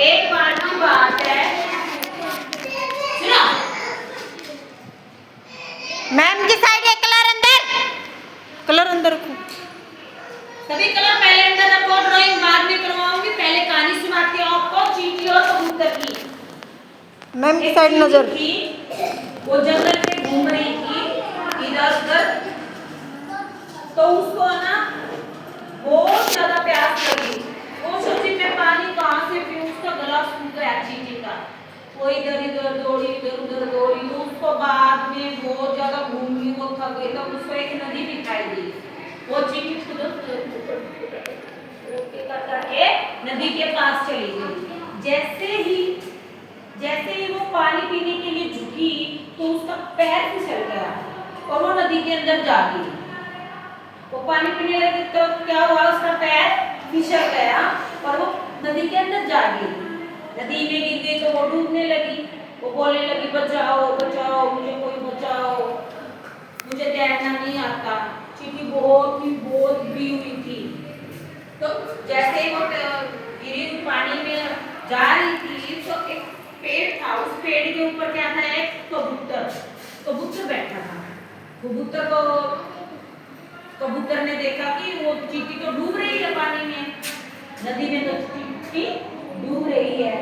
एक बार की बात है, सुनो मैम की साइड है, कलर अंदर रखो। सभी कलर पहले अंदर रखो, ड्राइंग बाद में करवाऊंगी। पहले कहानी सुनाती हूँ आपको चींटी और कबूतर की। मैम की साइड नजर। वो जंगल में घूम रही थी इधर उधर, तो उसको ना बहुत ज्यादा प्यास लगी। वो सोची मैं पानी कहाँ से पीऊँ, उसका गला सूख गया चींटी का। वो इधर इधर दौड़ी, इधर उधर दौड़ी, तो उसको बाद में बहुत ज्यादा घूम ली, वो थक गई, तब उसको एक नदी दिखाई दी। वो चींटी खुद करके नदी के पास चली गई। जैसे ही वो पानी पीने के लिए झुकी तो उसका पैर फिसल गया और वो नदी के अंदर जा गिरी। वो पानी पीने लगी तो क्या हुआ, उसका पैर फिसल गया और वो नदी के अंदर जा गिरी। नदी में गिर गई तो वो डूबने लगी। वो बोलने लगी बचाओ बचाओ, मुझे कोई बचाओ, मुझे तैरना नहीं आता। चींटी बहुत बुरी हुई थी। तो जैसे ही वो गिरी पानी में जा रही थी तो एक पेड़ था, उस पेड़ के ऊपर क्या था, एक कबूतर बैठा था। कबूतर ने देखा कि वो चींटी तो डूब रही है पानी में, नदी में तो चींटी डूब रही है,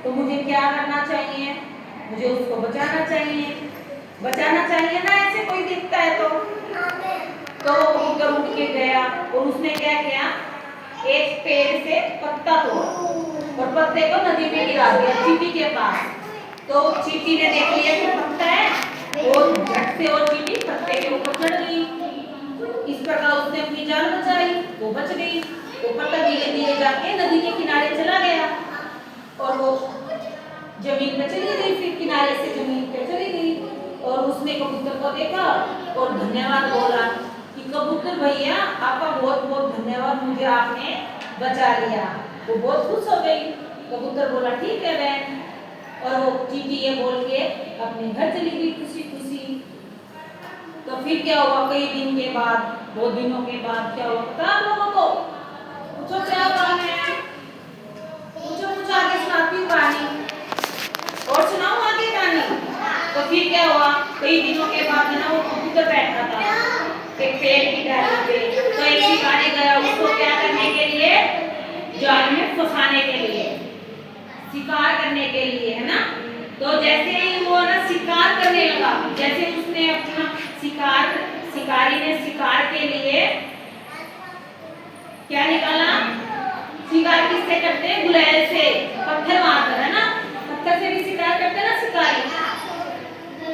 तो मुझे क्या करना चाहिए, मुझे उसको बचाना चाहिए ना, ऐसे कोई दिखता है तो कबूतर उठ के गया और उसने क्या किया, एक पेड़ से पत्ता तोड़ा और पत्ते को नदी में गिरा दिया चींटी के पास। तो चींटी ने देख लिया कि पत्ता है और झट से और चींटी पत्ते के ऊपर चढ़ गई। इस प्रकार उसने अपनी जान बचाई, वो बच गई। वो पत्ता धीरे धीरे जाके नदी के किनारे चला गया और वो जमीन पे चली गई, फिर किनारे से जमीन पे चली गई और उसने कबूतर को देखा और धन्यवाद बोला कि कबूतर भैया आपका बहुत बहुत धन्यवाद, मुझे आपने बचा लिया। वो बहुत खुश हो गई। कबूतर बोला ठीक है बहन, और वो चींटी ये बोल के अपने घर चली गई खुशी खुशी। तो फिर क्या हुआ, कई दिन के बाद, 2 दिनों के बाद क्या हुआ पता आप लोगों को? पूछो क्या हुआ है, पूछो आगे सुनाती हूँ कहानी और सुनाऊं आगे कहानी। तो फिर क्या हुआ, कई दिनों के बाद ना वो कबूतर बैठा था एक पेड़ की डाली पे। तो एक शिकारी गया उसको क्या करने के लिए, जाल में फंसाने के लिए, शिकार करने के लिए, है ना। तो जैसे ही वो ना शिकार करने लगा, जैसे उसने अपना शिकारी ने शिकार के लिए क्या निकाला, शिकार किससे करते हैं, गुलैल से, पत्थर मारकर, है ना, पत्थर से भी शिकार करते हैं ना शिकारी।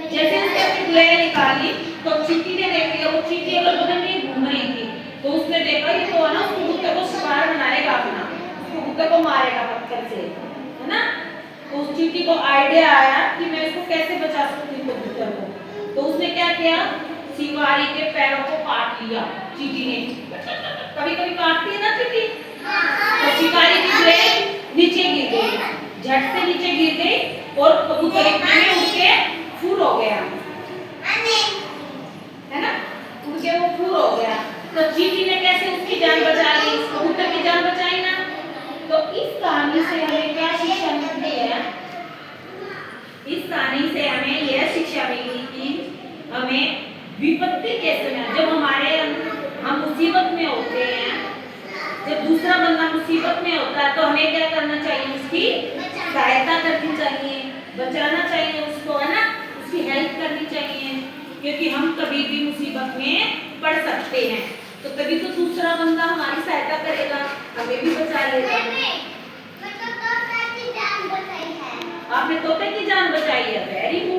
जैसे उसने अपनी गुलैल निकाली तो चींटी ने देख लिया, वो चींटी अगल बगल में घूम रही थी, तो उसने देखा ये तो ना कबूतर को शिकार बनाएगा अपना, कबूतर को मारेगा पत्थर से, है ना। तो उस चींटी को आइडिया आया कि मैं इसको कैसे बचा सकती हूँ कबूतर को। तो उसने क्या किया, शिकारी के पैरों को काट लिया चींटी ने, कभी कभी काटती है ना चींटी। तो शिकारी की गुलैल नीचे गिर गई, झट से नीचे गिर गई और कबूतर इतने में उनके फूल हो गया, है ना, उनके वो फूल हो गया। तो चींटी ने कैसे उसकी जान बचा ली, कबूतर की जान बचाई ना। तो इस कहानी से हमें क्या शिक्षा मिलती है, इस कहानी से हमें यह शिक्षा मिली कि हमें विपत्ति के समय जब हम मुसीबत में होते हैं, जब दूसरा बंदा मुसीबत में होता है तो हमें क्या करना चाहिए, उसकी सहायता करनी चाहिए, बचाना चाहिए उसको, है ना, उसकी हेल्प करनी चाहिए, क्योंकि हम कभी भी मुसीबत में पड़ सकते हैं। तो तभी तो दूसरा बंदा हमारी सहायता करेगा, हमें भी बचा लेगा। आपने तोते की जान बचाई है, वेरी गुड।